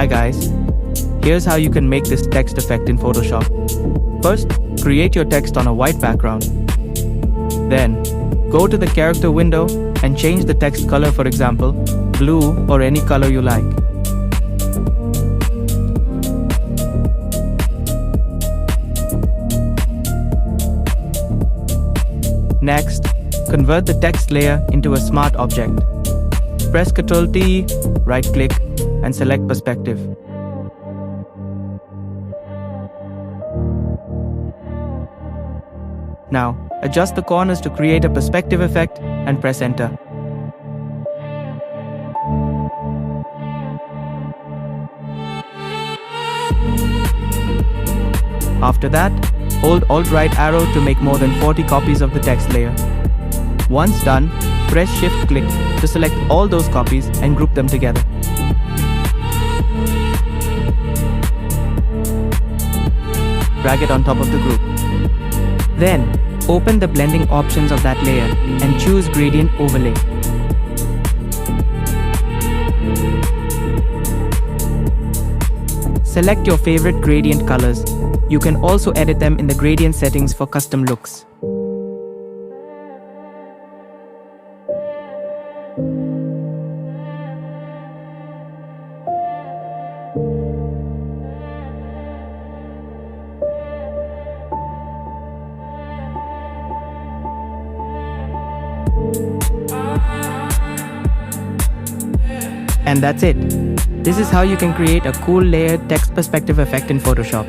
Hi guys, here's how you can make this text effect in Photoshop. First, create your text on a white background. Then, go to the character window and change the text color, for example, blue or any color you like. Next, convert the text layer into a smart object. Press Ctrl-T, right-click, and select Perspective. Now, adjust the corners to create a perspective effect and press Enter. After that, hold Alt-right arrow to make more than 40 copies of the text layer. Once done, press Shift-click to select all those copies and group them together. Drag it on top of the group. Then, open the blending options of that layer and choose Gradient Overlay. Select your favorite gradient colors. You can also edit them in the gradient settings for custom looks. And that's it. This is how you can create a cool layered text perspective effect in Photoshop.